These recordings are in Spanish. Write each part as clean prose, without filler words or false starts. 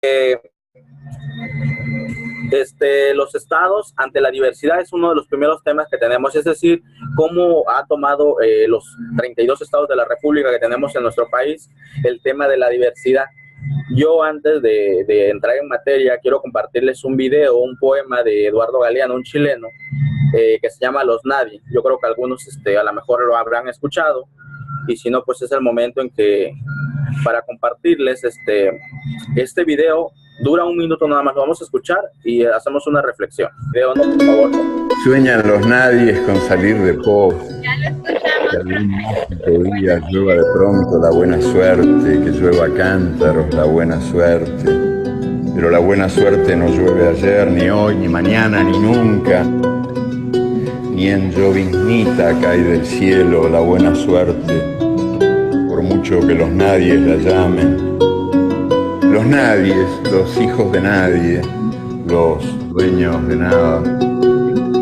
Eh, los estados ante la diversidad es uno de los primeros temas que tenemos, es decir, cómo ha tomado los 32 estados de la República que tenemos en nuestro país el tema de la diversidad. Yo antes de entrar en materia quiero compartirles un video, un poema de Eduardo Galeano, un chileno, que se llama Los Nadie. Yo creo que algunos a lo mejor lo habrán escuchado, y si no, pues es el momento en que para compartirles este video. Dura un minuto nada más, lo vamos a escuchar y hacemos una reflexión. Video, no, por favor. Sueñan los nadies con salir de pos, que algún mágico día llueva de pronto la buena suerte, que llueva cántaros la buena suerte. Pero la buena suerte no llueve ayer, ni hoy, ni mañana, ni nunca. Ni en lloviznita cae del cielo la buena suerte, por mucho que los nadies la llamen. Los nadies, los hijos de nadie, los dueños de nada,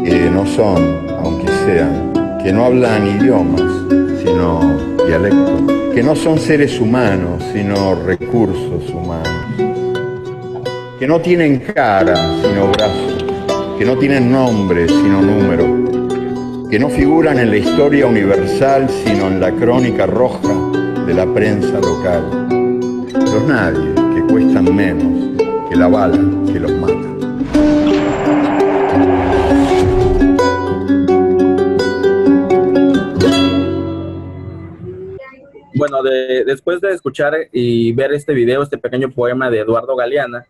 que no son, aunque sean, que no hablan idiomas, sino dialectos, que no son seres humanos, sino recursos humanos, que no tienen cara, sino brazos, que no tienen nombre, sino número, que no figuran en la historia universal, sino en la crónica roja de la prensa local. Los nadies, que cuestan menos que la bala que los mata. Bueno, después de escuchar y ver este video, este pequeño poema de Eduardo Galeano,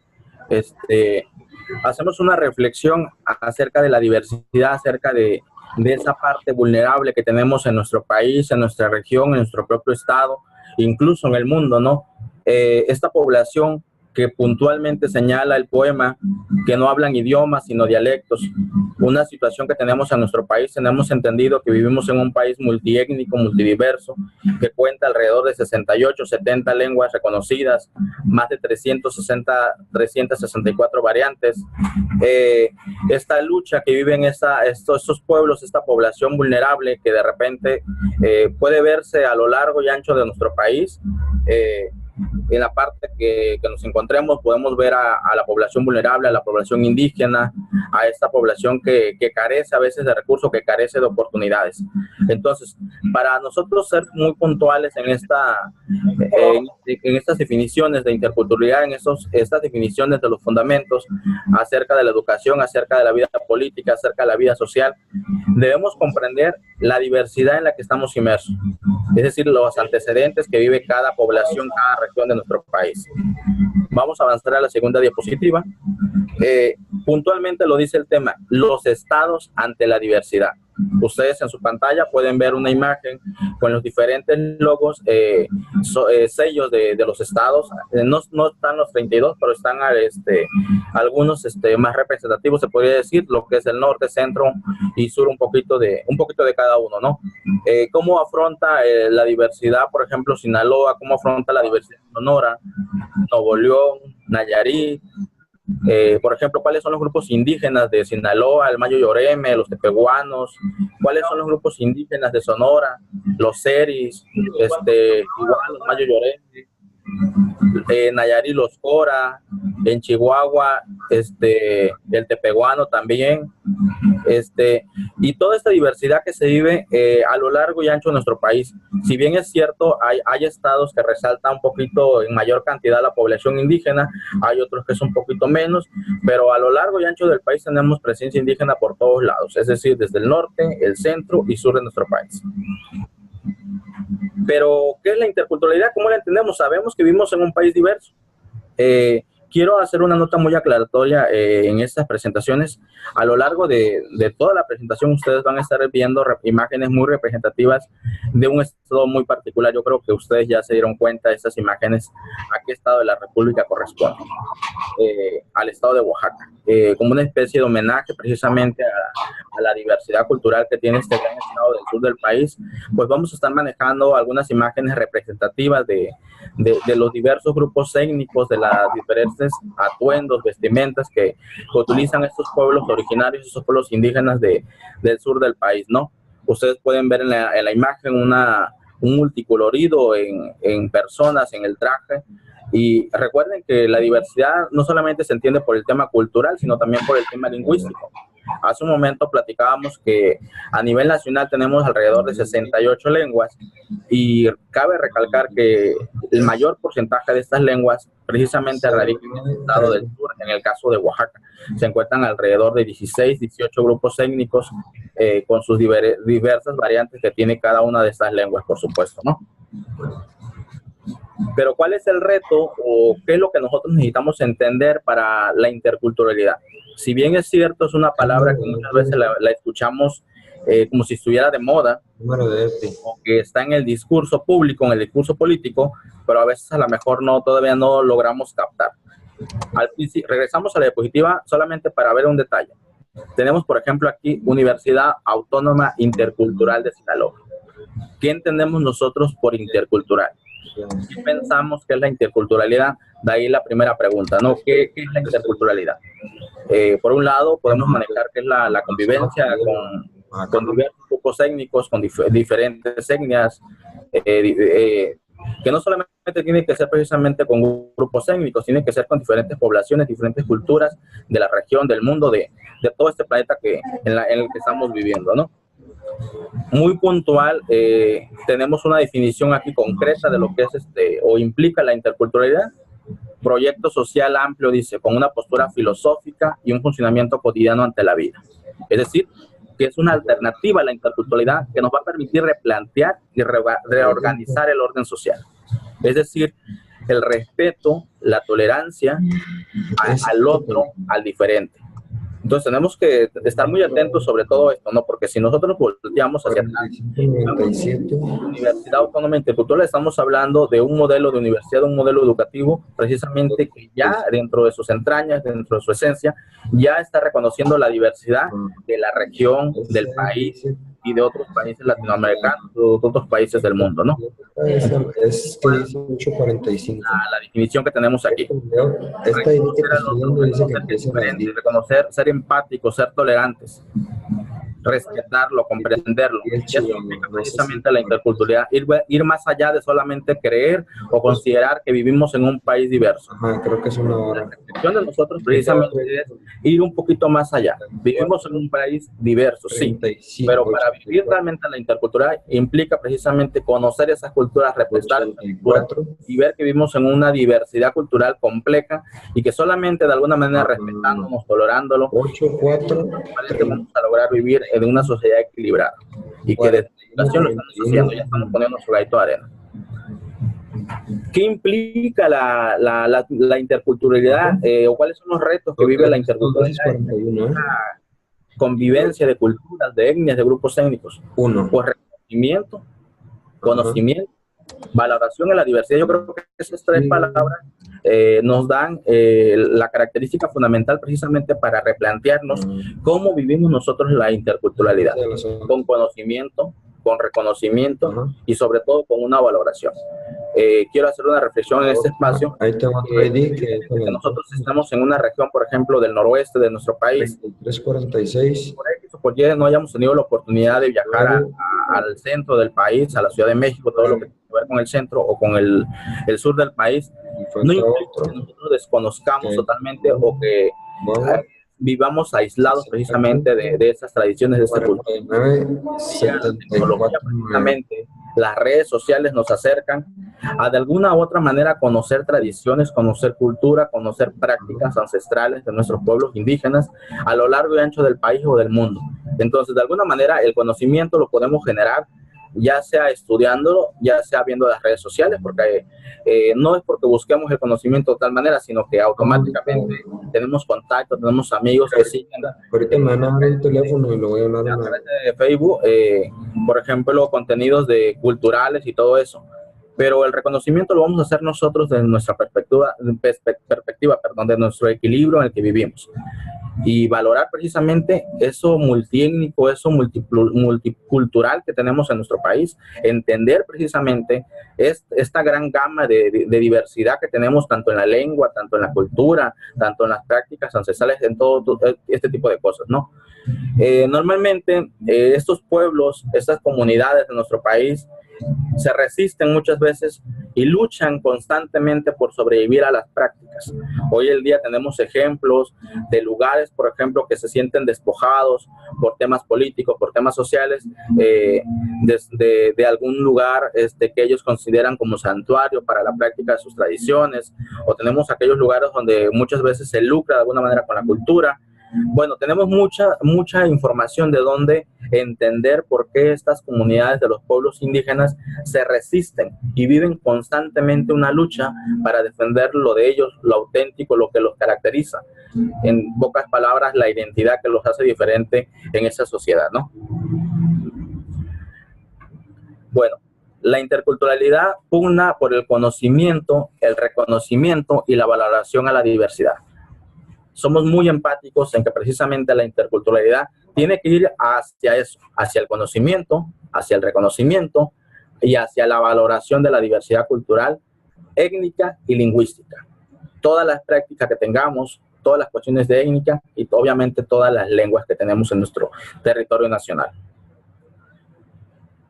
hacemos una reflexión acerca de la diversidad, acerca de esa parte vulnerable que tenemos en nuestro país, en nuestra región, en nuestro propio estado, incluso en el mundo, ¿no? Esta población que puntualmente señala el poema, que no hablan idiomas sino dialectos, una situación que tenemos en nuestro país. Tenemos entendido que vivimos en un país multiétnico, multidiverso, que cuenta alrededor de 68, 70 lenguas reconocidas, más de 364 variantes. Esta lucha que viven estos pueblos, esta población vulnerable que de repente puede verse a lo largo y ancho de nuestro país. En la parte que nos encontremos podemos ver a la población vulnerable, a la población indígena, a esta población que carece a veces de recursos, que carece de oportunidades. Entonces, para nosotros ser muy puntuales en estas definiciones de interculturalidad, en estas definiciones de los fundamentos acerca de la educación, acerca de la vida política, acerca de la vida social, debemos comprender la diversidad en la que estamos inmersos, es decir, los antecedentes que vive cada población, cada región de nuestro país. Vamos a avanzar a la segunda diapositiva. Puntualmente lo dice el tema, los estados ante la diversidad. Ustedes en su pantalla pueden ver una imagen con los diferentes logos, sellos de los estados. No están los 32, pero están algunos más representativos, se podría decir, lo que es el norte, centro y sur, un poquito de cada uno, ¿no? ¿Cómo afronta la diversidad, por ejemplo, Sinaloa? ¿Cómo afronta la diversidad Sonora, Nuevo León, Nayarit? Por ejemplo, ¿cuáles son los grupos indígenas de Sinaloa, el Mayo Yoreme, los tepehuanos? ¿Cuáles son los grupos indígenas de Sonora, los seris, igual los Mayo Yoreme, Nayarit, los Cora, en Chihuahua, el tepehuano también, y toda esta diversidad que se vive a lo largo y ancho de nuestro país. Si bien es cierto, hay estados que resaltan un poquito en mayor cantidad la población indígena, hay otros que son un poquito menos, pero a lo largo y ancho del país tenemos presencia indígena por todos lados, es decir, desde el norte, el centro y sur de nuestro país. Pero, ¿qué es la interculturalidad? ¿Cómo la entendemos? Sabemos que vivimos en un país diverso. Quiero hacer una nota muy aclaratoria en estas presentaciones. A lo largo de toda la presentación ustedes van a estar viendo imágenes muy representativas de un estado muy particular. Yo creo que ustedes ya se dieron cuenta de estas imágenes, a qué estado de la República corresponde. Al estado de Oaxaca, como una especie de homenaje precisamente a la diversidad cultural que tiene este gran estado del sur del país. Pues vamos a estar manejando algunas imágenes representativas de los diversos grupos étnicos, de las diferentes atuendos, vestimentas que utilizan estos pueblos originarios, estos pueblos indígenas del sur del país, ¿no? Ustedes pueden ver en la imagen un multicolorido en personas, en el traje, Y recuerden que la diversidad no solamente se entiende por el tema cultural, sino también por el tema lingüístico. Hace un momento platicábamos que a nivel nacional tenemos alrededor de 68 lenguas y cabe recalcar que el mayor porcentaje de estas lenguas precisamente radica en el estado del sur. En el caso de Oaxaca se encuentran alrededor de 16, 18 grupos étnicos con sus diversas variantes que tiene cada una de estas lenguas, por supuesto, ¿no? Pero ¿cuál es el reto o qué es lo que nosotros necesitamos entender para la interculturalidad? Si bien es cierto, es una palabra que muchas veces la escuchamos como si estuviera de moda, o que está en el discurso público, en el discurso político, pero a veces a lo mejor todavía no logramos captar. Regresamos a la diapositiva solamente para ver un detalle. Tenemos, por ejemplo, aquí Universidad Autónoma Intercultural de Sinaloa. ¿Qué entendemos nosotros por intercultural? ¿Qué pensamos que es la interculturalidad? De ahí la primera pregunta, ¿no? ¿Qué es la interculturalidad? Por un lado, podemos manejar que es la convivencia con diversos grupos étnicos, con diferentes etnias, que no solamente tiene que ser precisamente con grupos étnicos, tiene que ser con diferentes poblaciones, diferentes culturas de la región, del mundo, de todo este planeta en el que estamos viviendo, ¿no? Muy puntual, tenemos una definición aquí concreta de lo que es o implica la interculturalidad. Proyecto social amplio, dice, con una postura filosófica y un funcionamiento cotidiano ante la vida. Es decir, que es una alternativa a la interculturalidad que nos va a permitir replantear y reorganizar el orden social. Es decir, el respeto, la tolerancia al otro, al diferente. Entonces tenemos que estar muy atentos sobre todo esto, ¿no? Porque si nosotros volteamos hacia atrás, Universidad Autónoma Intercultural, estamos hablando de un modelo de universidad, un modelo educativo, precisamente que ya dentro de sus entrañas, dentro de su esencia, ya está reconociendo la diversidad de la región, del país y de otros países latinoamericanos, de otros países del mundo, ¿no? Es que dice 8:45. La definición que tenemos aquí. Esta reconocer, ser empáticos, ser tolerantes, respetarlo, comprenderlo. Y eso implica precisamente la interculturalidad, ir más allá de solamente creer o considerar que vivimos en un país diverso. Creo que es una hora. La reflexión de nosotros precisamente es ir un poquito más allá. Vivimos en un país diverso, sí, pero para vivir realmente la interculturalidad implica precisamente conocer esas culturas, respetar esas culturas y ver que vivimos en una diversidad cultural compleja y que solamente de alguna manera respetándonos, tolerándolo, vamos a lograr vivir en una sociedad equilibrada y que desde la educación lo estamos haciendo, ya estamos poniendo nuestro granito de arena. ¿Qué implica la interculturalidad o cuáles son los retos que vive la interculturalidad? La convivencia de culturas, de etnias, de grupos étnicos. Pues reconocimiento, conocimiento, valoración de la diversidad. Yo creo que esas tres palabras nos dan la característica fundamental precisamente para replantearnos cómo vivimos nosotros la interculturalidad, con conocimiento, con reconocimiento y sobre todo con una valoración. Quiero hacer una reflexión en este espacio. Que nosotros estamos en una región, por ejemplo, del noroeste de nuestro país. 3:46. Por X o por Y no hayamos tenido la oportunidad de viajar al centro del país, a la Ciudad de México, todo lo que tiene que ver con el centro o con el sur del país. No implica que nosotros desconozcamos totalmente o que vivamos aislados precisamente de esas tradiciones, de esta cultura. La tecnología, precisamente, las redes sociales nos acercan a de alguna u otra manera conocer tradiciones, conocer cultura, conocer prácticas ancestrales de nuestros pueblos indígenas a lo largo y ancho del país o del mundo. Entonces, de alguna manera, el conocimiento lo podemos generar ya sea estudiándolo, ya sea viendo las redes sociales, porque no es porque busquemos el conocimiento de tal manera, sino que automáticamente tenemos contacto, tenemos amigos que siguen. Ahorita me van a dar el teléfono y lo voy a hablar a través de Facebook, por ejemplo, contenidos culturales y todo eso. Pero el reconocimiento lo vamos a hacer nosotros desde nuestra perspectiva, de nuestro equilibrio en el que vivimos. Y valorar precisamente eso multiétnico, eso multicultural que tenemos en nuestro país, entender precisamente esta gran gama de diversidad que tenemos tanto en la lengua, tanto en la cultura, tanto en las prácticas ancestrales, en todo este tipo de cosas, ¿no? Normalmente estos pueblos, estas comunidades de nuestro país se resisten muchas veces y luchan constantemente por sobrevivir a las prácticas. Hoy en día tenemos ejemplos de lugares, por ejemplo, que se sienten despojados por temas políticos, por temas sociales, de algún lugar que ellos consideran como santuario para la práctica de sus tradiciones, o tenemos aquellos lugares donde muchas veces se lucra de alguna manera con la cultura. Bueno, tenemos mucha información de dónde entender por qué estas comunidades de los pueblos indígenas se resisten y viven constantemente una lucha para defender lo de ellos, lo auténtico, lo que los caracteriza. En pocas palabras, la identidad que los hace diferente en esa sociedad, ¿no? Bueno, la interculturalidad pugna por el conocimiento, el reconocimiento y la valoración a la diversidad. Somos muy empáticos en que precisamente la interculturalidad tiene que ir hacia eso, hacia el conocimiento, hacia el reconocimiento y hacia la valoración de la diversidad cultural, étnica y lingüística. Todas las prácticas que tengamos, todas las cuestiones de étnica y obviamente todas las lenguas que tenemos en nuestro territorio nacional.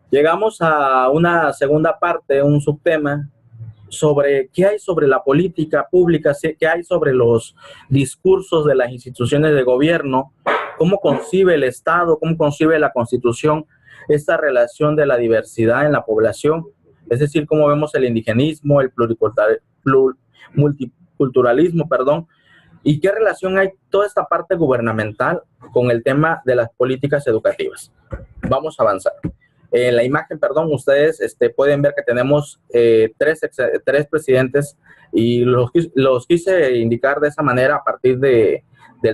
Llegamos a una segunda parte, un subtema, sobre qué hay sobre la política pública, qué hay sobre los discursos de las instituciones de gobierno, cómo concibe el Estado, cómo concibe la Constitución esta relación de la diversidad en la población, es decir, cómo vemos el indigenismo, el multiculturalismo, y qué relación hay toda esta parte gubernamental con el tema de las políticas educativas. Vamos a avanzar. En la imagen, ustedes pueden ver que tenemos tres presidentes y los quise indicar de esa manera a partir del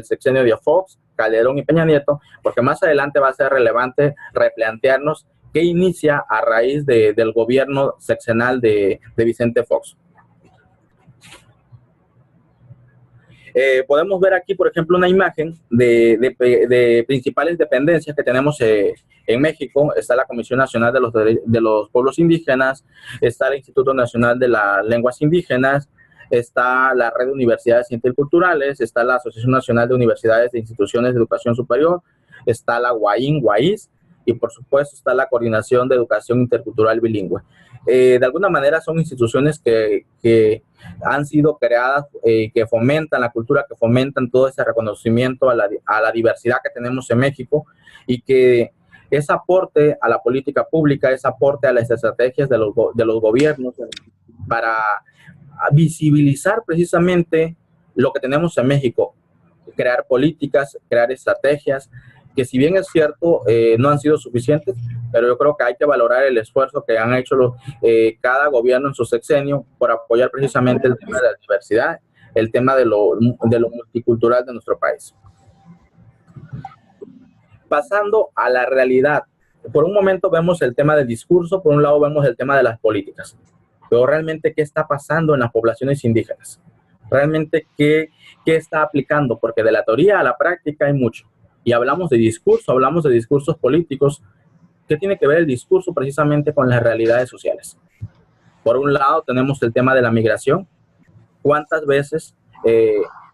sexenio de Fox, Calderón y Peña Nieto, porque más adelante va a ser relevante replantearnos qué inicia a raíz del gobierno sexenal de Vicente Fox. Podemos ver aquí, por ejemplo, una imagen de principales dependencias que tenemos en México. Está la Comisión Nacional de los Pueblos Indígenas, está el Instituto Nacional de las Lenguas Indígenas, está la Red de Universidades Interculturales, está la Asociación Nacional de Universidades e Instituciones de Educación Superior, está la UAIS, y por supuesto está la Coordinación de Educación Intercultural Bilingüe. De alguna manera son instituciones que han sido creadas, que fomentan la cultura, que fomentan todo ese reconocimiento a la diversidad que tenemos en México, y que ese aporte a la política pública, ese aporte a las estrategias de los gobiernos para visibilizar precisamente lo que tenemos en México, crear políticas, crear estrategias, que si bien es cierto, no han sido suficientes, pero yo creo que hay que valorar el esfuerzo que han hecho cada gobierno en su sexenio por apoyar precisamente el tema de la diversidad, el tema de lo multicultural de nuestro país. Pasando a la realidad, por un momento vemos el tema del discurso, por un lado vemos el tema de las políticas, pero realmente ¿qué está pasando en las poblaciones indígenas? Realmente ¿qué está aplicando? Porque de la teoría a la práctica hay mucho. Y hablamos de discurso, hablamos de discursos políticos. ¿Qué tiene que ver el discurso precisamente con las realidades sociales? Por un lado tenemos el tema de la migración. ¿Cuántas veces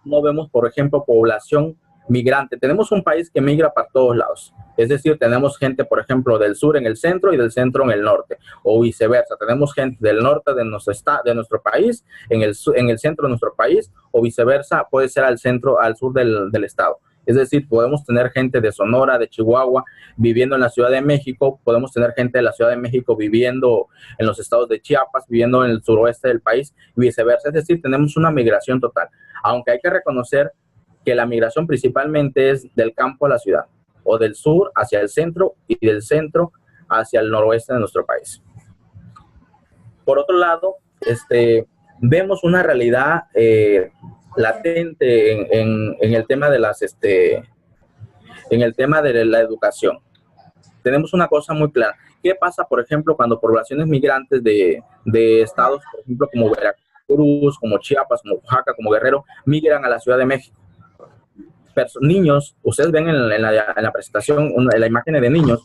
no vemos, por ejemplo, población migrante? Tenemos un país que migra para todos lados. Es decir, tenemos gente, por ejemplo, del sur en el centro y del centro en el norte, o viceversa. Tenemos gente del norte de nuestro país en el centro de nuestro país, o viceversa, puede ser al sur del estado. Es decir, podemos tener gente de Sonora, de Chihuahua, viviendo en la Ciudad de México, podemos tener gente de la Ciudad de México viviendo en los estados de Chiapas, viviendo en el suroeste del país, y viceversa. Es decir, tenemos una migración total, aunque hay que reconocer que la migración principalmente es del campo a la ciudad, o del sur hacia el centro, y del centro hacia el noroeste de nuestro país. Por otro lado, vemos una realidad latente en el tema de la educación. Tenemos una cosa muy clara. ¿Qué pasa, por ejemplo, cuando poblaciones migrantes de estados, por ejemplo, como Veracruz, como Chiapas, como Oaxaca, como Guerrero, migran a la Ciudad de México? Niños, ustedes ven en la presentación, en la imagen de niños,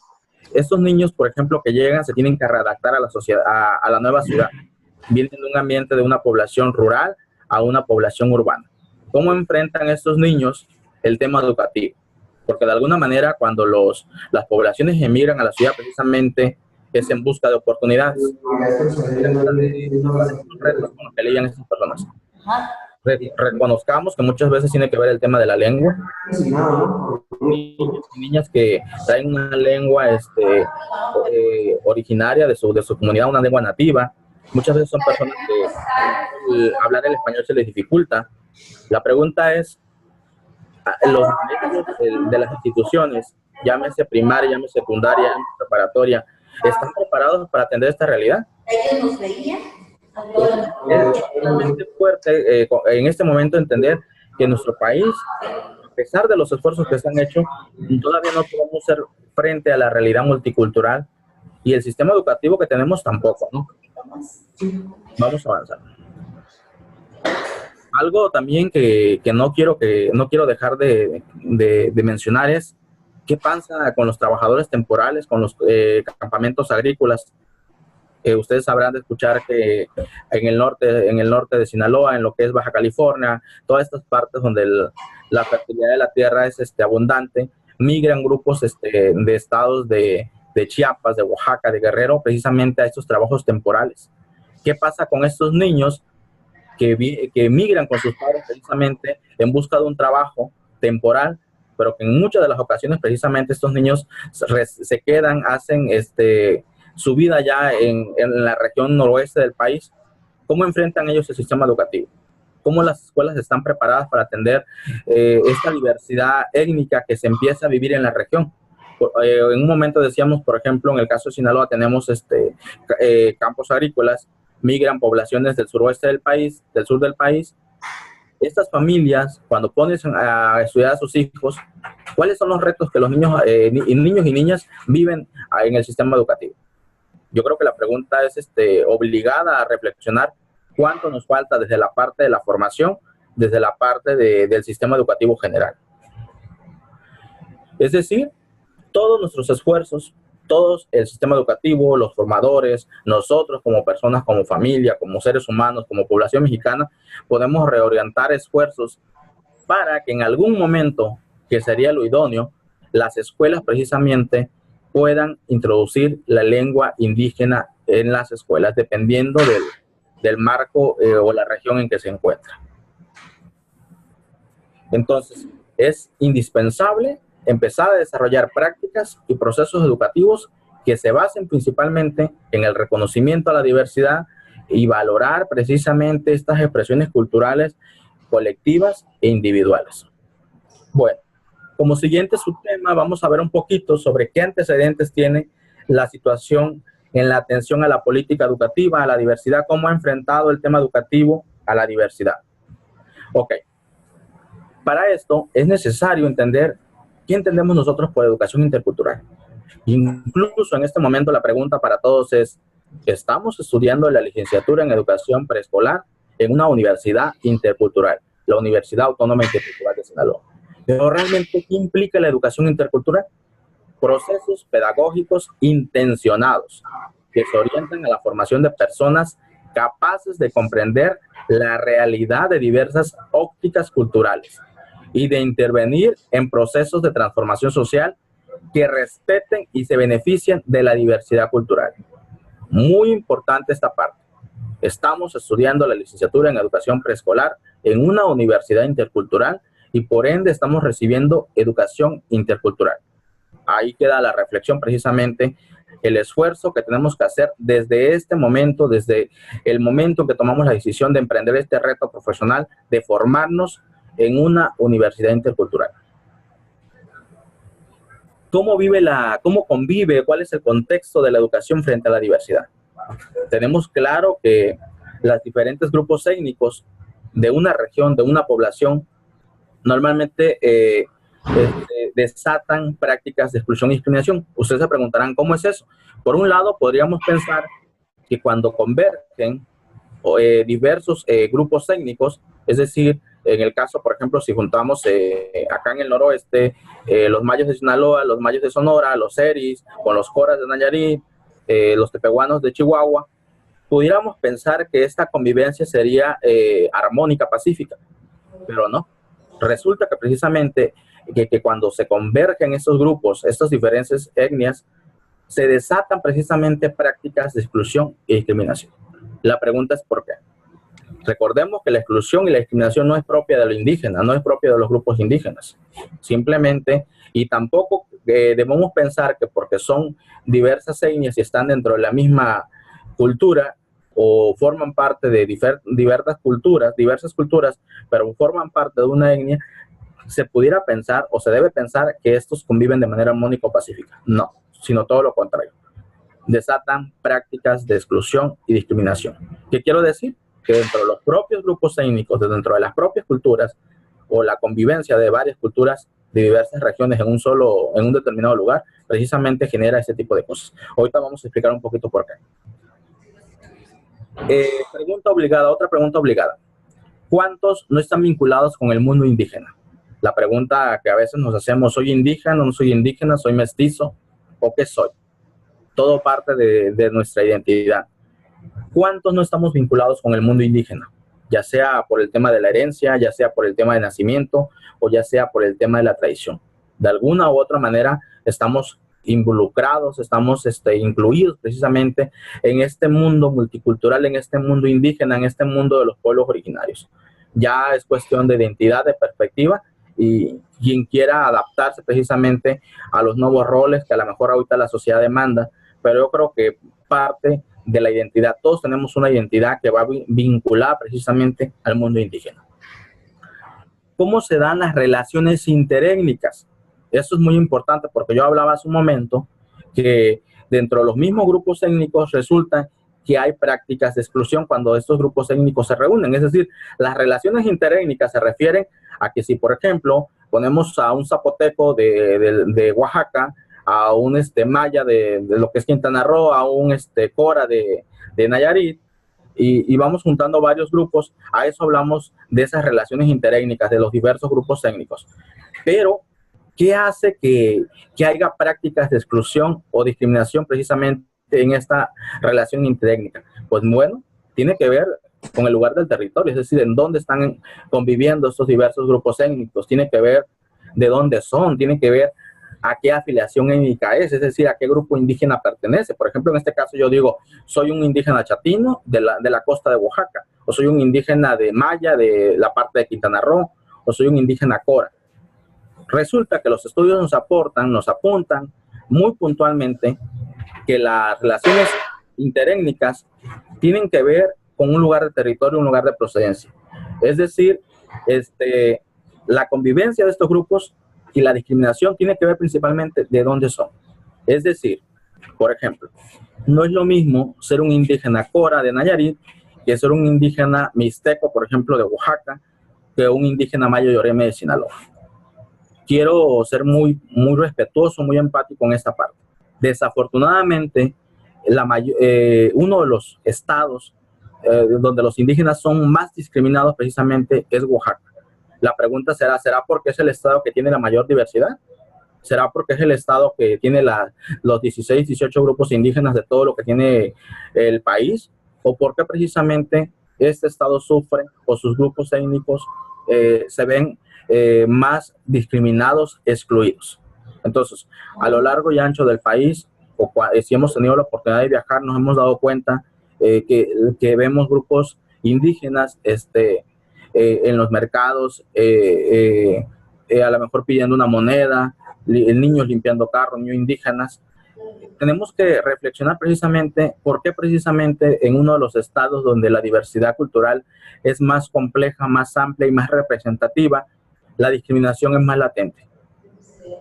estos niños, por ejemplo, que llegan, se tienen que readaptar a la sociedad, a la nueva ciudad. Vienen de un ambiente de una población rural a una población urbana. ¿Cómo enfrentan estos niños el tema educativo? Porque de alguna manera cuando las poblaciones emigran a la ciudad, precisamente es en busca de oportunidades. Retos con los que lidian estas personas. Reconozcamos que muchas veces tiene que ver el tema de la lengua. Niños y niñas que traen una lengua originaria de su comunidad, una lengua nativa. Muchas veces son personas que hablar el español se les dificulta. La pregunta es, los maestros de las instituciones, llámese primaria, llámese secundaria, llámese preparatoria, ¿están preparados para atender esta realidad? Ellos nos veían. Es realmente fuerte en este momento entender que en nuestro país, a pesar de los esfuerzos que se han hecho, todavía no podemos hacer frente a la realidad multicultural y el sistema educativo que tenemos tampoco, ¿no? Vamos a avanzar. Algo también que no quiero dejar de mencionar es qué pasa con los trabajadores temporales, con los campamentos agrícolas. Ustedes sabrán de escuchar que en el norte de Sinaloa, en lo que es Baja California, todas estas partes donde la fertilidad de la tierra es abundante, migran grupos de estados de Chiapas, de Oaxaca, de Guerrero, precisamente a estos trabajos temporales. ¿Qué pasa con estos niños que migran con sus padres precisamente en busca de un trabajo temporal, pero que en muchas de las ocasiones precisamente estos niños se quedan, hacen su vida ya en la región noroeste del país? ¿Cómo enfrentan ellos el sistema educativo? ¿Cómo las escuelas están preparadas para atender esta diversidad étnica que se empieza a vivir en la región? En un momento decíamos, por ejemplo, en el caso de Sinaloa tenemos campos agrícolas, migran poblaciones del suroeste del país, del sur del país. Estas familias, cuando pones a estudiar a sus hijos, ¿cuáles son los retos que los niños y niñas viven en el sistema educativo? Yo creo que la pregunta es obligada a reflexionar cuánto nos falta desde la parte de la formación, desde la parte del sistema educativo general. Es decir, todos nuestros esfuerzos, todos el sistema educativo, los formadores, nosotros como personas, como familia, como seres humanos, como población mexicana, podemos reorientar esfuerzos para que en algún momento, que sería lo idóneo, las escuelas precisamente puedan introducir la lengua indígena en las escuelas, dependiendo del marco o la región en que se encuentra. Entonces, es indispensable empezar a desarrollar prácticas y procesos educativos que se basen principalmente en el reconocimiento a la diversidad y valorar precisamente estas expresiones culturales colectivas e individuales. Bueno, como siguiente subtema vamos a ver un poquito sobre qué antecedentes tiene la situación en la atención a la política educativa, a la diversidad, cómo ha enfrentado el tema educativo a la diversidad. Ok, para esto es necesario entender ¿qué entendemos nosotros por educación intercultural? Incluso en este momento la pregunta para todos es, ¿estamos estudiando la licenciatura en educación preescolar en una universidad intercultural, la Universidad Autónoma Intercultural de Sinaloa? Pero realmente, ¿qué implica la educación intercultural? Procesos pedagógicos intencionados que se orientan a la formación de personas capaces de comprender la realidad de diversas ópticas culturales y de intervenir en procesos de transformación social que respeten y se beneficien de la diversidad cultural. Muy importante esta parte. Estamos estudiando la licenciatura en educación preescolar en una universidad intercultural y por ende estamos recibiendo educación intercultural. Ahí queda la reflexión precisamente, el esfuerzo que tenemos que hacer desde este momento, desde el momento que tomamos la decisión de emprender este reto profesional, de formarnos en una universidad intercultural. ¿Cómo convive? ¿Cuál es el contexto de la educación frente a la diversidad? Tenemos claro que los diferentes grupos étnicos de una región, de una población, normalmente desatan prácticas de exclusión y discriminación. Ustedes se preguntarán, ¿cómo es eso? Por un lado, podríamos pensar que cuando convergen diversos grupos étnicos, es decir, en el caso, por ejemplo, si juntamos acá en el noroeste, los mayos de Sinaloa, los mayos de Sonora, los seris, con los coras de Nayarit, los tepehuanos de Chihuahua, pudiéramos pensar que esta convivencia sería armónica, pacífica, pero no. Resulta que precisamente que cuando se convergen estos grupos, estas diferentes etnias, se desatan precisamente prácticas de exclusión y discriminación. La pregunta es ¿por qué? Recordemos que la exclusión y la discriminación no es propia de los indígenas, no es propia de los grupos indígenas. Simplemente, y tampoco debemos pensar que porque son diversas etnias y están dentro de la misma cultura o forman parte de diversas culturas, pero forman parte de una etnia, se pudiera pensar o se debe pensar que estos conviven de manera armónica o pacífica. No, sino todo lo contrario. Desatan prácticas de exclusión y discriminación. ¿Qué quiero decir? Que dentro de los propios grupos étnicos, dentro de las propias culturas o la convivencia de varias culturas de diversas regiones en un determinado lugar, precisamente genera ese tipo de cosas. Ahorita vamos a explicar un poquito por qué. Otra pregunta obligada. ¿Cuántos no están vinculados con el mundo indígena? La pregunta que a veces nos hacemos, ¿soy indígena o no soy indígena? ¿Soy mestizo? ¿O qué soy? Todo parte de nuestra identidad. ¿Cuántos no estamos vinculados con el mundo indígena? Ya sea por el tema de la herencia, ya sea por el tema de nacimiento, o ya sea por el tema de la tradición. De alguna u otra manera estamos involucrados, estamos incluidos precisamente en este mundo multicultural, en este mundo indígena, en este mundo de los pueblos originarios. Ya es cuestión de identidad, de perspectiva, y quien quiera adaptarse precisamente a los nuevos roles que a lo mejor ahorita la sociedad demanda, pero yo creo que parte de la identidad, todos tenemos una identidad que va vinculada precisamente al mundo indígena. ¿Cómo se dan las relaciones interétnicas? Eso es muy importante porque yo hablaba hace un momento que dentro de los mismos grupos étnicos resulta que hay prácticas de exclusión cuando estos grupos étnicos se reúnen. Es decir, las relaciones interétnicas se refieren a que si, por ejemplo, ponemos a un zapoteco de Oaxaca, a un maya de lo que es Quintana Roo, a un cora de Nayarit, y vamos juntando varios grupos, a eso hablamos de esas relaciones interétnicas, de los diversos grupos étnicos. Pero, ¿qué hace que haya prácticas de exclusión o discriminación precisamente en esta relación interétnica? Pues bueno, tiene que ver con el lugar del territorio, es decir, en dónde están conviviendo estos diversos grupos étnicos, tiene que ver de dónde son, tiene que ver a qué afiliación étnica es decir, a qué grupo indígena pertenece. Por ejemplo, en este caso yo digo, soy un indígena chatino de la costa de Oaxaca, o soy un indígena de maya de la parte de Quintana Roo, o soy un indígena cora. Resulta que los estudios nos apuntan muy puntualmente que las relaciones interétnicas tienen que ver con un lugar de territorio, un lugar de procedencia. Es decir, la convivencia de estos grupos y la discriminación tiene que ver principalmente de dónde son. Es decir, por ejemplo, no es lo mismo ser un indígena cora de Nayarit que ser un indígena mixteco, por ejemplo, de Oaxaca, que un indígena mayo y oreme de Sinaloa. Quiero ser muy respetuoso, muy empático en esta parte. Desafortunadamente, uno de los estados donde los indígenas son más discriminados precisamente es Oaxaca. La pregunta ¿será porque es el estado que tiene la mayor diversidad? ¿Será porque es el estado que tiene los 16, 18 grupos indígenas de todo lo que tiene el país? ¿O por qué precisamente este estado sufre o sus grupos étnicos se ven más discriminados, excluidos? Entonces, a lo largo y ancho del país, si hemos tenido la oportunidad de viajar, nos hemos dado cuenta que vemos grupos indígenas en los mercados, a lo mejor pidiendo una moneda, niños limpiando carros, niños indígenas. Tenemos que reflexionar precisamente por qué precisamente en uno de los estados donde la diversidad cultural es más compleja, más amplia y más representativa, la discriminación es más latente.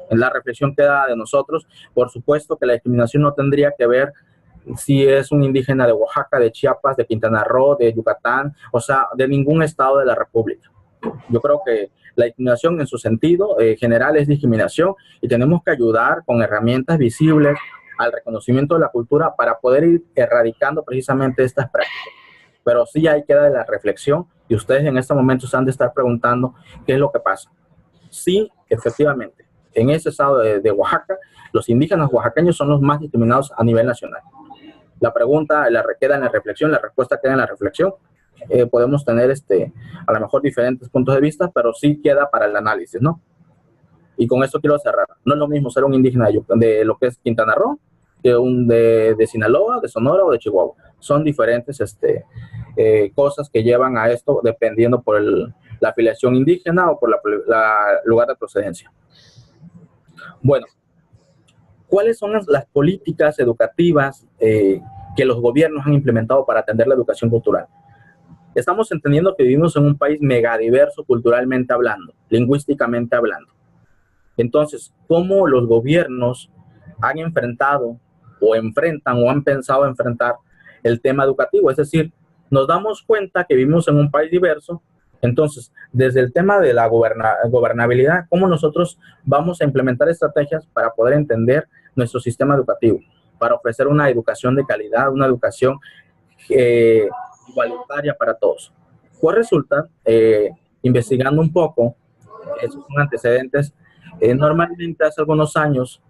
En la reflexión queda de nosotros, por supuesto que la discriminación no tendría que ver si es un indígena de Oaxaca, de Chiapas, de Quintana Roo, de Yucatán, o sea, de ningún estado de la República. Yo creo que la discriminación en su sentido general es discriminación y tenemos que ayudar con herramientas visibles al reconocimiento de la cultura para poder ir erradicando precisamente estas prácticas. Pero sí ahí queda la reflexión y ustedes en este momento se han de estar preguntando qué es lo que pasa. Sí, efectivamente, en ese estado de Oaxaca, los indígenas oaxaqueños son los más discriminados a nivel nacional. La pregunta queda en la reflexión, la respuesta queda en la reflexión. Podemos tener a lo mejor diferentes puntos de vista, pero sí queda para el análisis, ¿no? Y con esto quiero cerrar. No es lo mismo ser un indígena de lo que es Quintana Roo que un de Sinaloa, de Sonora o de Chihuahua. Son diferentes cosas que llevan a esto dependiendo por la afiliación indígena o por la lugar de procedencia. Bueno, ¿cuáles son las políticas educativas que los gobiernos han implementado para atender la educación cultural? Estamos entendiendo que vivimos en un país megadiverso culturalmente hablando, lingüísticamente hablando. Entonces, ¿cómo los gobiernos han enfrentado o enfrentan o han pensado enfrentar el tema educativo? Es decir, nos damos cuenta que vivimos en un país diverso. Entonces, desde el tema de la gobernabilidad, ¿cómo nosotros vamos a implementar estrategias para poder entender nuestro sistema educativo? Para ofrecer una educación de calidad, una educación igualitaria para todos. Pues resulta, investigando un poco, esos son antecedentes, normalmente hace algunos años,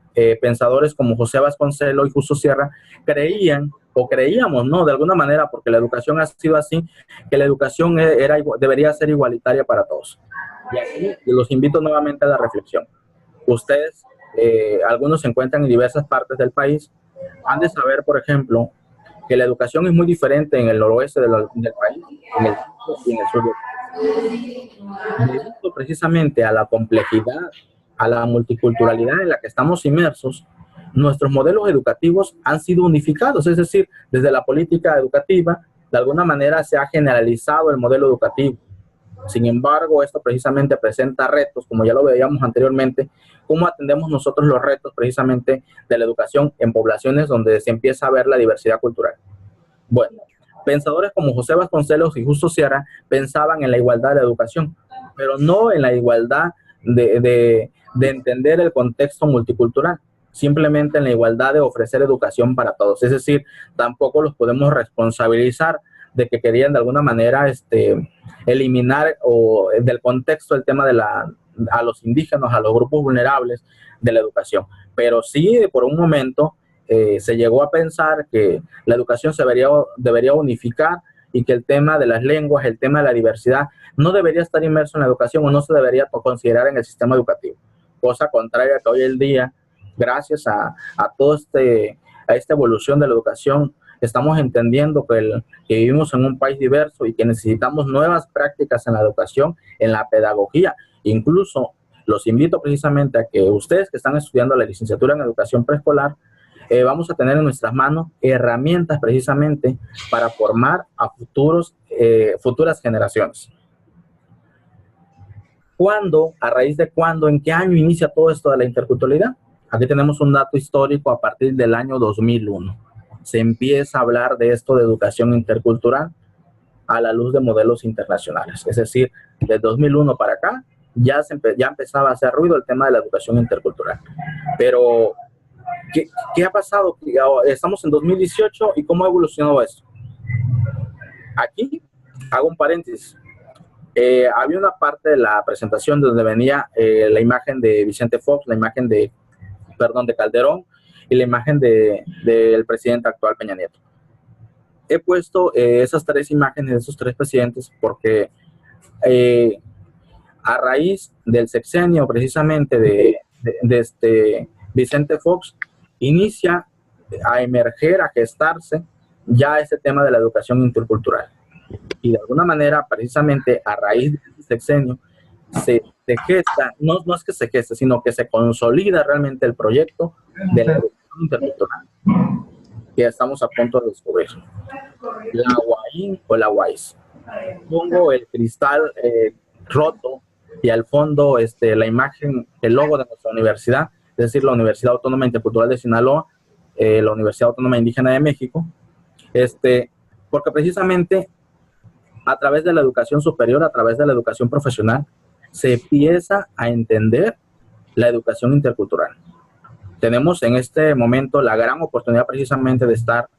pensadores como José Vasconcelos y Justo Sierra creían, o creíamos, ¿no? De alguna manera, porque la educación ha sido así, que la educación debería ser igualitaria para todos. Y aquí los invito nuevamente a la reflexión. Ustedes, algunos se encuentran en diversas partes del país, han de saber, por ejemplo, que la educación es muy diferente en el noroeste del país, en el sur y en el sur del país. Debido precisamente a la complejidad, a la multiculturalidad en la que estamos inmersos, nuestros modelos educativos han sido unificados, es decir, desde la política educativa, de alguna manera se ha generalizado el modelo educativo. Sin embargo, esto precisamente presenta retos, como ya lo veíamos anteriormente, cómo atendemos nosotros los retos precisamente de la educación en poblaciones donde se empieza a ver la diversidad cultural. Bueno, pensadores como José Vasconcelos y Justo Sierra pensaban en la igualdad de la educación, pero no en la igualdad de entender el contexto multicultural, simplemente en la igualdad de ofrecer educación para todos. Es decir, tampoco los podemos responsabilizar de que querían de alguna manera eliminar o del contexto el tema de a los indígenas, a los grupos vulnerables de la educación. Pero sí, por un momento, se llegó a pensar que la educación se debería unificar y que el tema de las lenguas, el tema de la diversidad, no debería estar inmerso en la educación o no se debería considerar en el sistema educativo. Cosa contraria que hoy en día, gracias a esta evolución de la educación, estamos entendiendo que vivimos en un país diverso y que necesitamos nuevas prácticas en la educación, en la pedagogía. Incluso los invito precisamente a que ustedes que están estudiando la licenciatura en educación preescolar, vamos a tener en nuestras manos herramientas precisamente para formar a futuras generaciones. ¿Cuándo, a raíz de cuándo, en qué año inicia todo esto de la interculturalidad? Aquí tenemos un dato histórico a partir del año 2001. Se empieza a hablar de esto de educación intercultural a la luz de modelos internacionales. Es decir, de 2001 para acá ya empezaba a hacer ruido el tema de la educación intercultural. Pero, ¿qué ha pasado? Estamos en 2018 y ¿cómo ha evolucionado esto? Aquí hago un paréntesis. Había una parte de la presentación donde venía la imagen de Vicente Fox, la imagen de Calderón y la imagen del presidente actual Peña Nieto. He puesto esas tres imágenes de esos tres presidentes porque a raíz del sexenio precisamente de Vicente Fox inicia a emerger, a gestarse ya ese tema de la educación intercultural. Y de alguna manera, precisamente a raíz del sexenio, se gesta, no es que se geste, sino que se consolida realmente el proyecto de la educación intercultural que estamos a punto de descubrir. La UAIN o la UAIS. Pongo el cristal roto y al fondo la imagen, el logo de nuestra universidad, es decir, la Universidad Autónoma Intercultural de Sinaloa, la Universidad Autónoma Indígena de México, porque precisamente a través de la educación superior, a través de la educación profesional, se empieza a entender la educación intercultural. Tenemos en este momento la gran oportunidad precisamente de estar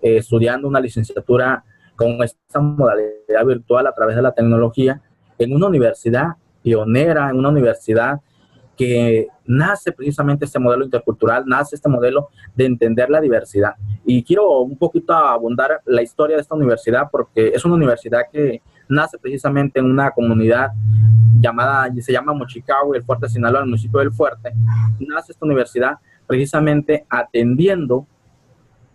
estudiando una licenciatura con esta modalidad virtual a través de la tecnología en una universidad pionera, en una universidad que nace precisamente este modelo intercultural, nace este modelo de entender la diversidad. Y quiero un poquito abundar la historia de esta universidad porque es una universidad que nace precisamente en una comunidad se llama Mochicahui, el Fuerte Sinaloa, el municipio del Fuerte. Nace esta universidad precisamente atendiendo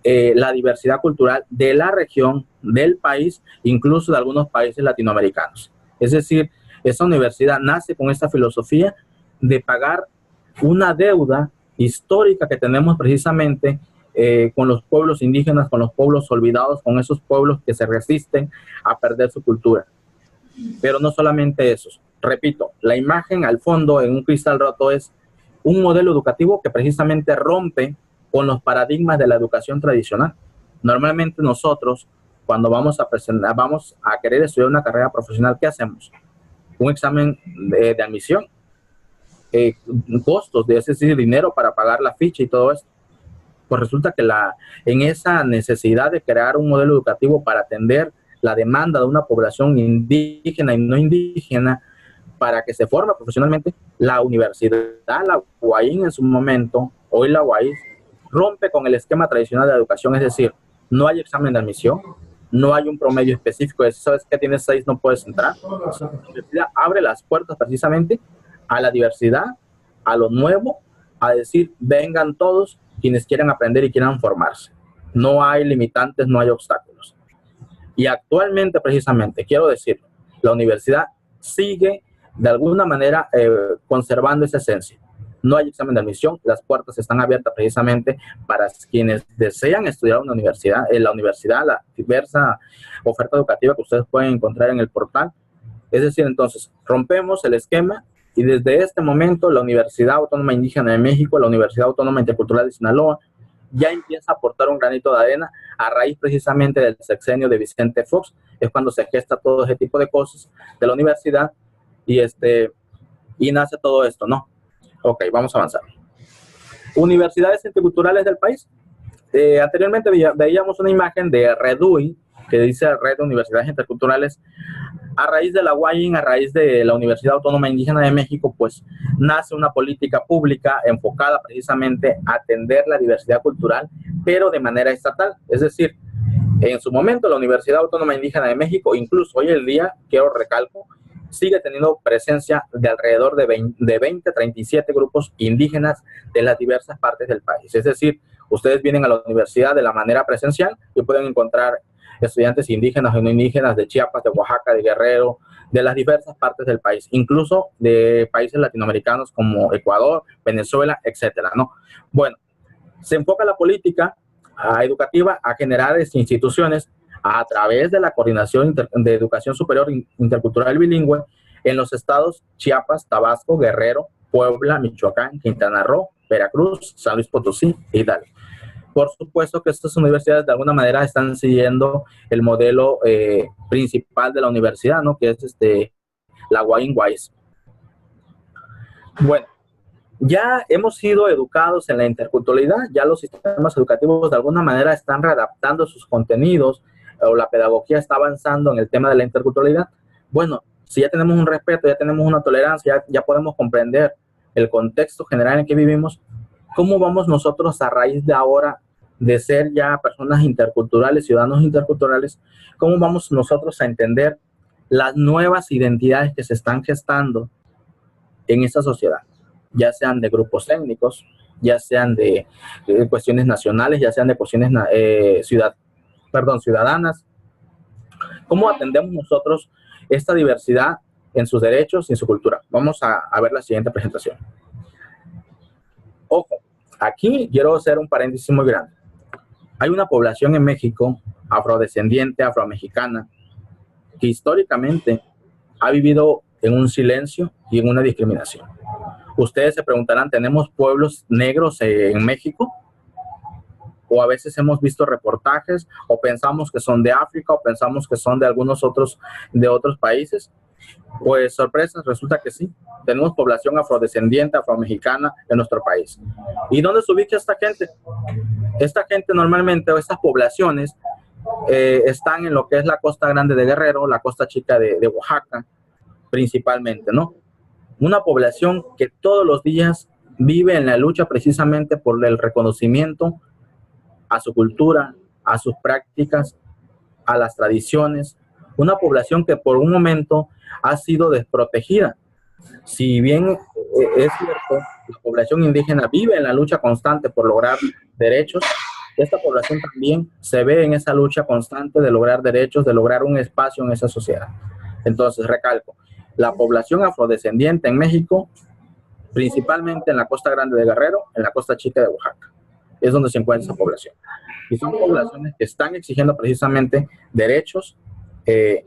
la diversidad cultural de la región, del país, incluso de algunos países latinoamericanos. Es decir, esa universidad nace con esta filosofía de pagar una deuda histórica que tenemos precisamente con los pueblos indígenas, con los pueblos olvidados, con esos pueblos que se resisten a perder su cultura. Pero no solamente eso. Repito, la imagen al fondo en un cristal roto es un modelo educativo que precisamente rompe con los paradigmas de la educación tradicional. Normalmente nosotros, cuando vamos a querer estudiar una carrera profesional, ¿qué hacemos? Un examen de admisión, costos, es decir, dinero para pagar la ficha y todo esto. Pues resulta que en esa necesidad de crear un modelo educativo para atender la demanda de una población indígena y no indígena para que se forme profesionalmente, la universidad, la UAIN en su momento, hoy la UAIS, rompe con el esquema tradicional de la educación, es decir, no hay examen de admisión, no hay un promedio específico de si sabes que tienes 6 no puedes entrar. La universidad abre las puertas precisamente a la diversidad, a lo nuevo, a decir, vengan todos quienes quieran aprender y quieran formarse. No hay limitantes, no hay obstáculos. Y actualmente, precisamente, quiero decirlo, la universidad sigue de alguna manera conservando esa esencia. No hay examen de admisión, las puertas están abiertas precisamente para quienes desean estudiar en la universidad, la diversa oferta educativa que ustedes pueden encontrar en el portal. Es decir, entonces, rompemos el esquema y desde este momento la Universidad Autónoma Indígena de México, la Universidad Autónoma Intercultural de Sinaloa, ya empieza a aportar un granito de arena a raíz precisamente del sexenio de Vicente Fox. Es cuando se gesta todo ese tipo de cosas de la universidad y nace todo esto, ¿no? Ok, vamos a avanzar. Universidades interculturales del país. Anteriormente veíamos una imagen de REDUI, que dice Red de Universidades Interculturales. A raíz de la UAIN, a raíz de la Universidad Autónoma Indígena de México, pues nace una política pública enfocada precisamente a atender la diversidad cultural, pero de manera estatal. Es decir, en su momento la Universidad Autónoma Indígena de México, incluso hoy en día, quiero recalco, sigue teniendo presencia de alrededor de 20 37 grupos indígenas de las diversas partes del país. Es decir, ustedes vienen a la universidad de la manera presencial y pueden encontrar estudiantes indígenas y no indígenas de Chiapas, de Oaxaca, de Guerrero, de las diversas partes del país, incluso de países latinoamericanos como Ecuador, Venezuela, etcétera, ¿no? Bueno, se enfoca la política educativa a generar instituciones a través de la Coordinación de Educación Superior Intercultural Bilingüe en los estados Chiapas, Tabasco, Guerrero, Puebla, Michoacán, Quintana Roo, Veracruz, San Luis Potosí y Hidalgo. Por supuesto que estas universidades de alguna manera están siguiendo el modelo principal de la universidad, ¿no? Que es la UAIN-UAIS. Bueno, ya hemos sido educados en la interculturalidad, ya los sistemas educativos de alguna manera están readaptando sus contenidos, o la pedagogía está avanzando en el tema de la interculturalidad. Bueno, si ya tenemos un respeto, ya tenemos una tolerancia, ya podemos comprender el contexto general en que vivimos, ¿cómo vamos nosotros a raíz de ahora de ser ya personas interculturales, ciudadanos interculturales, cómo vamos nosotros a entender las nuevas identidades que se están gestando en esta sociedad? Ya sean de grupos étnicos, ya sean de cuestiones nacionales, ya sean de cuestiones ciudadanas. ¿Cómo atendemos nosotros esta diversidad en sus derechos y en su cultura? Vamos a ver la siguiente presentación. Ojo, aquí quiero hacer un paréntesis muy grande. Hay una población en México, afrodescendiente, afromexicana, que históricamente ha vivido en un silencio y en una discriminación. Ustedes se preguntarán, ¿tenemos pueblos negros en México? O a veces hemos visto reportajes, o pensamos que son de África, o pensamos que son de algunos otros países. Pues sorpresas, resulta que sí. Tenemos población afrodescendiente, afromexicana en nuestro país. ¿Y dónde se ubica esta gente? Esta gente normalmente, o estas poblaciones, están en lo que es la costa grande de Guerrero, la costa chica de Oaxaca, principalmente, ¿no? Una población que todos los días vive en la lucha precisamente por el reconocimiento a su cultura, a sus prácticas, a las tradiciones. Una población que por un momento ha sido desprotegida. Si bien es cierto, la población indígena vive en la lucha constante por lograr derechos, esta población también se ve en esa lucha constante de lograr derechos, de lograr un espacio en esa sociedad. Entonces, recalco, la población afrodescendiente en México, principalmente en la Costa Grande de Guerrero, en la Costa Chica de Oaxaca, es donde se encuentra esa población. Y son poblaciones que están exigiendo precisamente derechos que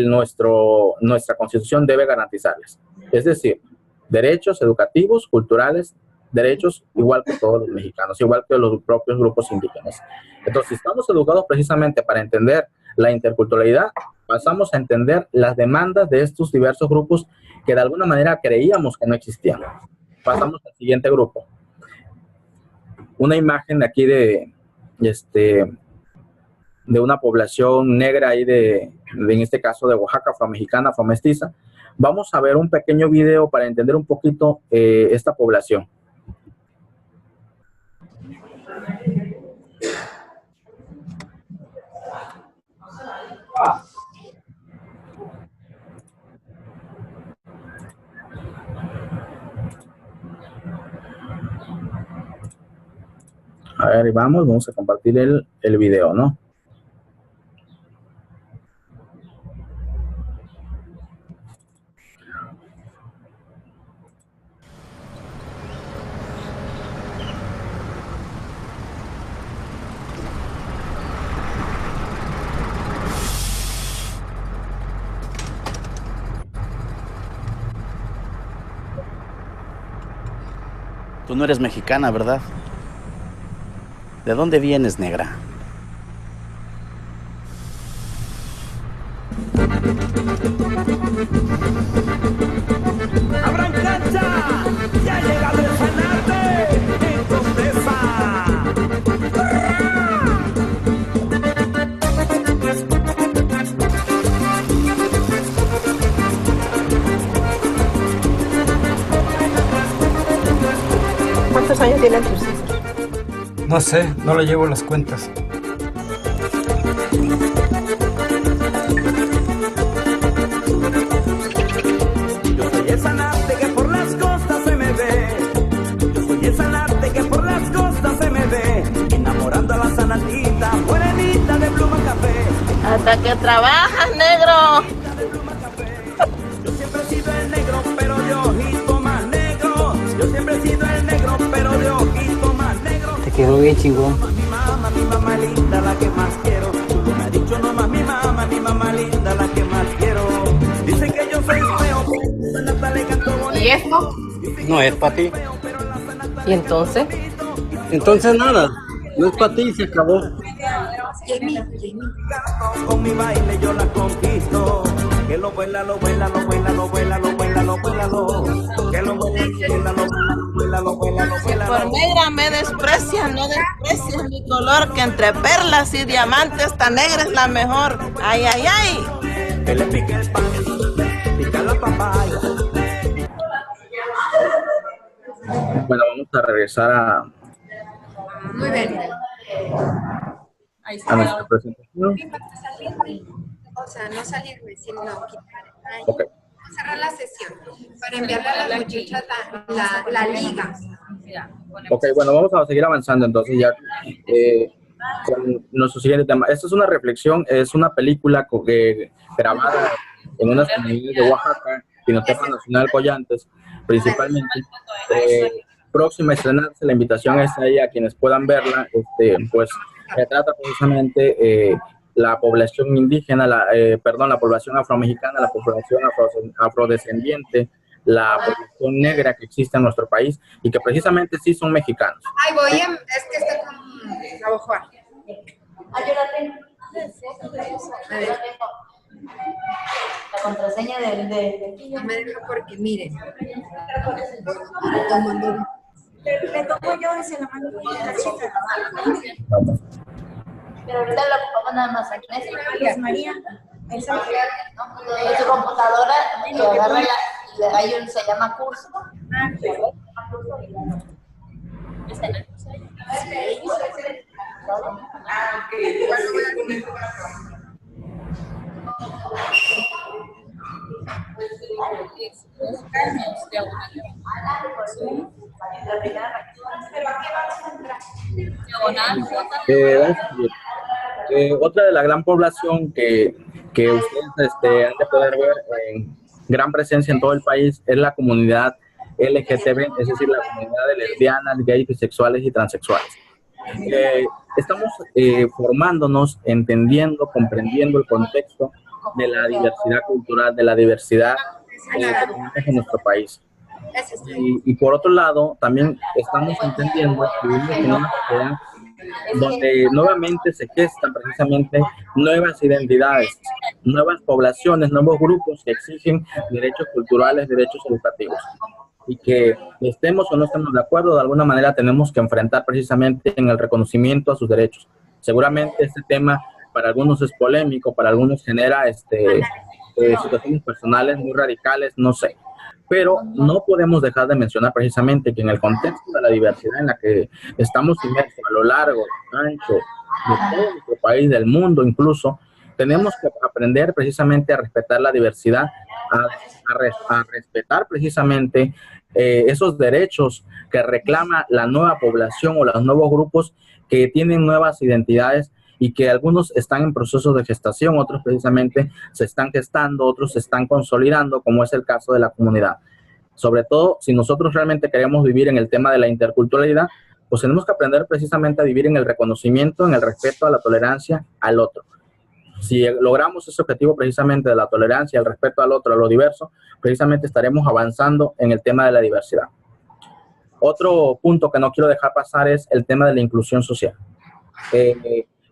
nuestra Constitución debe garantizarles. Es decir, derechos educativos, culturales, derechos igual que todos los mexicanos, igual que los propios grupos indígenas. Entonces, si estamos educados precisamente para entender la interculturalidad, pasamos a entender las demandas de estos diversos grupos que de alguna manera creíamos que no existían. Pasamos al siguiente grupo. Una imagen de aquí de una población negra ahí en este caso de Oaxaca, afromexicana, afromestiza. Vamos a ver un pequeño video para entender un poquito esta población. A ver, vamos a compartir el video, ¿no? Tú no eres mexicana, ¿verdad? ¿De dónde vienes, negra? ¡Abran cancha! ¡Ya ha llegado el Sanarte! ¡En Condesa! ¿Cuántos años tienen tus hijos? No sé, no le llevo las cuentas. Yo soy el Sanarte que por las costas se me ve. Yo soy el Sanarte que por las costas se me ve. Enamorando a la Sanatita, morenita de pluma café. Hasta que trabajas, negro. Yo siempre he sido el negro, pero de ojito más negro. Yo siempre he sido el negro, pero de ojito más negro. Te quedó bien chingón. Mi mamá linda, la que más quiero. Tú me has dicho nomás mi mamá linda, la que más quiero. Dicen que yo soy feo, le canto bonito. ¿Y esto? No es para ti. ¿Y entonces? Entonces nada, no es para ti y se acabó. Con mi baile yo la conquisto. Que lo vuela, lo vuela, lo vuela, lo vuela, lo vuela, lo vuela, lo. Que lo vuela, lo vuela, lo vuela, lo vuela. Por negra me desprecias, no desprecias mi color, que entre perlas y diamantes esta negra es la mejor. Ay, ay, ay. Que le pique el pan, pica la papaya. Bueno, vamos a regresar a Muy bien. nuestra presentación. O sea, no salirme, sino quitar. Ok. Cerrar la sesión para enviarle a las muchachas la liga. Ok, bueno, vamos a seguir avanzando entonces ya con nuestro siguiente tema. Esta es una reflexión, es una película grabada en unas comunidades de Oaxaca, Pinotepa Nacional Collantes, principalmente. Próxima a estrenarse, la invitación es ahí a quienes puedan verla, pues retrata precisamente la población indígena, la población afromexicana, la población afrodescendiente, la población negra que existe en nuestro país y que precisamente sí son mexicanos. Ay, es que está con la bojoa. Ah, yo la tengo. A ver. La contraseña de No me deja porque, miren. Le toco yo y se la mando a la chica. Pero ahorita la ocupamos nada más en ese. María. Esa en su computadora y agarra hay un se llama curso. Pero ¿a qué vamos a entrar? Vamos a seguir. Otra de la gran población que ustedes han de poder ver en gran presencia en todo el país es la comunidad LGTB, es decir, la comunidad de lesbianas, gays, bisexuales y transexuales. Estamos formándonos, entendiendo, comprendiendo el contexto de la diversidad cultural, de la diversidad en nuestro país. Y por otro lado, también estamos entendiendo que vivimos en una sociedad donde nuevamente se gestan precisamente nuevas identidades, nuevas poblaciones, nuevos grupos que exigen derechos culturales, derechos educativos. Y que estemos o no estemos de acuerdo, de alguna manera tenemos que enfrentar precisamente en el reconocimiento a sus derechos. Seguramente este tema para algunos es polémico, para algunos genera situaciones personales muy radicales, no sé. Pero no podemos dejar de mencionar precisamente que en el contexto de la diversidad en la que estamos inmersos a lo largo, ancho de todo nuestro país, del mundo incluso, tenemos que aprender precisamente a respetar la diversidad, a respetar precisamente esos derechos que reclama la nueva población o los nuevos grupos que tienen nuevas identidades y que algunos están en proceso de gestación, otros precisamente se están gestando, otros se están consolidando, como es el caso de la comunidad. Sobre todo, si nosotros realmente queremos vivir en el tema de la interculturalidad, pues tenemos que aprender precisamente a vivir en el reconocimiento, en el respeto a la tolerancia al otro. Si logramos ese objetivo precisamente de la tolerancia, el respeto al otro, a lo diverso, precisamente estaremos avanzando en el tema de la diversidad. Otro punto que no quiero dejar pasar es el tema de la inclusión social.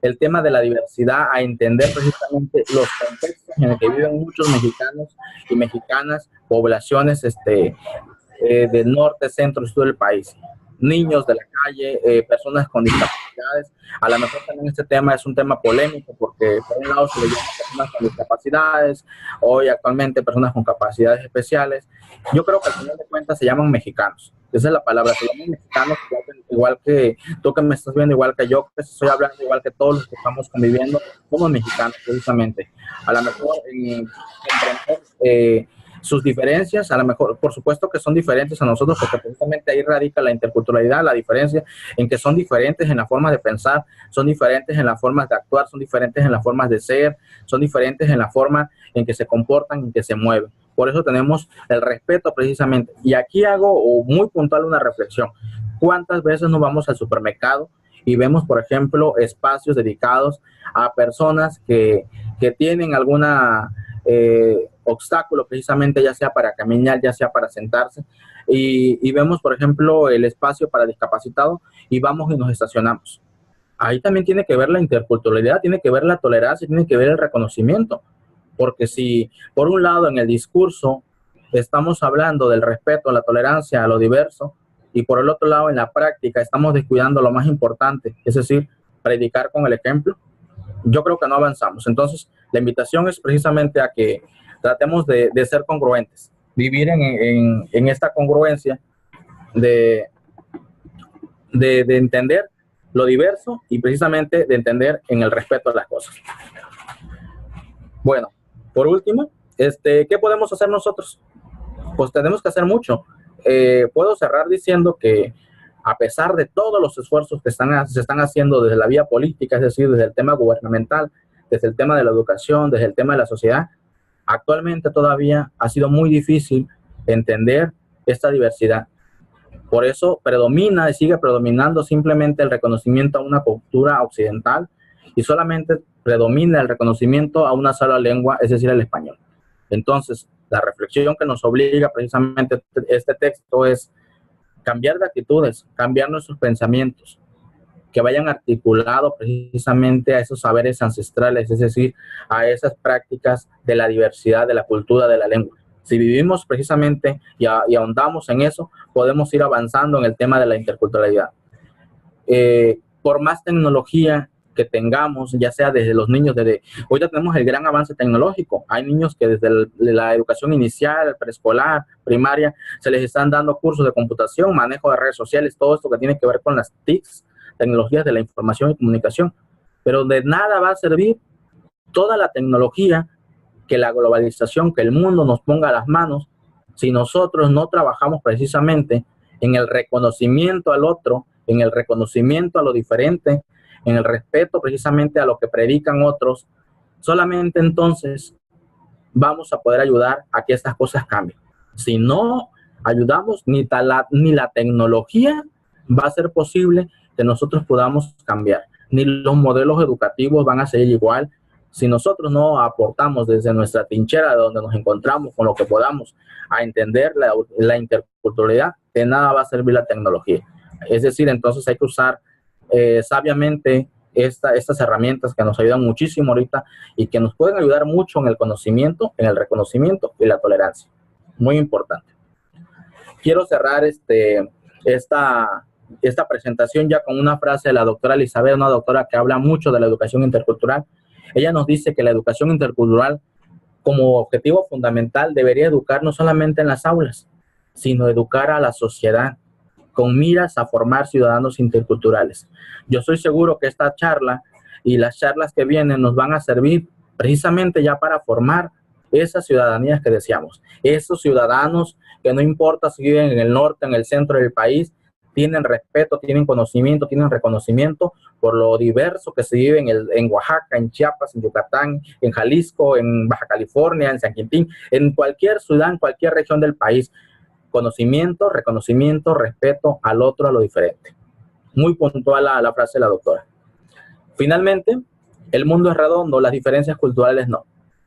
El tema de la diversidad, a entender precisamente los contextos en el que viven muchos mexicanos y mexicanas, poblaciones del norte, centro y sur del país. Niños de la calle, personas con discapacidades. A lo mejor también este tema es un tema polémico porque por un lado se le llama personas con discapacidades, hoy actualmente personas con capacidades especiales. Yo creo que al final de cuentas se llaman mexicanos. Esa es la palabra, se llaman mexicanos, igual que tú que me estás viendo, igual que yo que estoy hablando, igual que todos los que estamos conviviendo, somos mexicanos precisamente. A lo mejor comprender sus diferencias, a lo mejor, por supuesto que son diferentes a nosotros, porque precisamente ahí radica la interculturalidad, la diferencia en que son diferentes en la forma de pensar, son diferentes en las formas de actuar, son diferentes en las formas de ser, son diferentes en la forma en que se comportan, en que se mueven. Por eso tenemos el respeto precisamente. Y aquí hago muy puntual una reflexión. ¿Cuántas veces nos vamos al supermercado y vemos, por ejemplo, espacios dedicados a personas que tienen alguna obstáculo precisamente, ya sea para caminar, ya sea para sentarse, y vemos, por ejemplo, el espacio para discapacitados y vamos y nos estacionamos? Ahí también tiene que ver la interculturalidad, tiene que ver la tolerancia, tiene que ver el reconocimiento. Porque si por un lado en el discurso estamos hablando del respeto, a la tolerancia, a lo diverso, y por el otro lado en la práctica estamos descuidando lo más importante, es decir, predicar con el ejemplo, yo creo que no avanzamos. Entonces, la invitación es precisamente a que tratemos de ser congruentes, vivir en esta congruencia de entender lo diverso y precisamente de entender en el respeto a las cosas. Bueno, por último, ¿qué podemos hacer nosotros? Pues tenemos que hacer mucho. Puedo cerrar diciendo que a pesar de todos los esfuerzos que se están haciendo desde la vía política, es decir, desde el tema gubernamental, desde el tema de la educación, desde el tema de la sociedad, actualmente todavía ha sido muy difícil entender esta diversidad. Por eso predomina y sigue predominando simplemente el reconocimiento a una cultura occidental y solamente predomina el reconocimiento a una sola lengua, es decir, el español. Entonces, la reflexión que nos obliga precisamente este texto es cambiar de actitudes, cambiar nuestros pensamientos, que vayan articulados precisamente a esos saberes ancestrales, es decir, a esas prácticas de la diversidad, de la cultura, de la lengua. Si vivimos precisamente y ahondamos en eso, podemos ir avanzando en el tema de la interculturalidad. Por más tecnología que tengamos, ya sea desde los niños, hoy ya tenemos el gran avance tecnológico. Hay niños que desde la educación inicial, preescolar, primaria, se les están dando cursos de computación, manejo de redes sociales, todo esto que tiene que ver con las TICs, tecnologías de la información y comunicación. Pero de nada va a servir toda la tecnología, que la globalización, que el mundo nos ponga a las manos, si nosotros no trabajamos precisamente en el reconocimiento al otro, en el reconocimiento a lo diferente, en el respeto precisamente a lo que predican otros, solamente entonces vamos a poder ayudar a que estas cosas cambien. Si no ayudamos, ni la tecnología va a ser posible que nosotros podamos cambiar, ni los modelos educativos van a seguir igual. Si nosotros no aportamos desde nuestra trinchera, de donde nos encontramos, con lo que podamos, a entender la interculturalidad, de nada va a servir la tecnología. Es decir, entonces hay que usar sabiamente estas herramientas que nos ayudan muchísimo ahorita y que nos pueden ayudar mucho en el conocimiento, en el reconocimiento y la tolerancia. Muy importante. Quiero cerrar esta presentación ya con una frase de la doctora Elizabeth, una doctora que habla mucho de la educación intercultural. Ella nos dice que la educación intercultural como objetivo fundamental debería educar no solamente en las aulas, sino educar a la sociedad con miras a formar ciudadanos interculturales. Yo estoy seguro que esta charla y las charlas que vienen nos van a servir precisamente ya para formar esas ciudadanías que deseamos. Esos ciudadanos que no importa si viven en el norte, en el centro del país, tienen respeto, tienen conocimiento, tienen reconocimiento por lo diverso que se vive en Oaxaca, en Chiapas, en Yucatán, en Jalisco, en Baja California, en San Quintín, en cualquier ciudad, en cualquier región del país. Conocimiento, reconocimiento, respeto al otro, a lo diferente. Muy puntual la frase de la doctora. Finalmente, el mundo es redondo, las diferencias culturales no.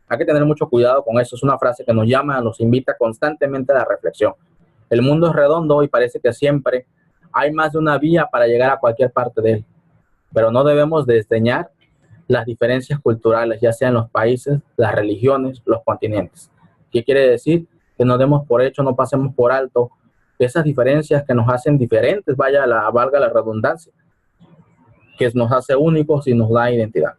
Hay que tener mucho cuidado con eso. Es una frase que nos llama, nos invita constantemente a la reflexión. El mundo es redondo y parece que siempre hay más de una vía para llegar a cualquier parte de él. Pero no debemos desdeñar las diferencias culturales, ya sean los países, las religiones, los continentes. ¿Qué quiere decir? Que no demos por hecho, no pasemos por alto esas diferencias que nos hacen diferentes, valga la redundancia, que nos hace únicos y nos da identidad.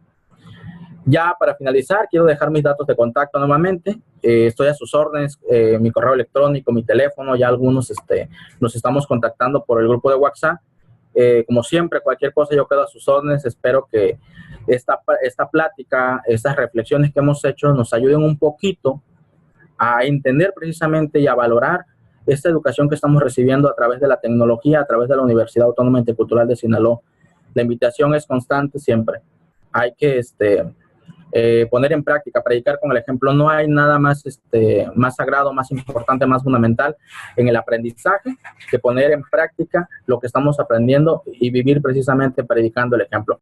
Ya para finalizar, quiero dejar mis datos de contacto nuevamente. Estoy a sus órdenes, mi correo electrónico, mi teléfono, ya algunos nos estamos contactando por el grupo de WhatsApp. Como siempre, cualquier cosa yo quedo a sus órdenes. Espero que esta plática, estas reflexiones que hemos hecho nos ayuden un poquito a entender precisamente y a valorar esta educación que estamos recibiendo a través de la tecnología, a través de la Universidad Autónoma Intercultural de Sinaloa. La invitación es constante siempre. Hay que poner en práctica, predicar con el ejemplo. No hay nada más, más sagrado, más importante, más fundamental en el aprendizaje que poner en práctica lo que estamos aprendiendo y vivir precisamente predicando el ejemplo.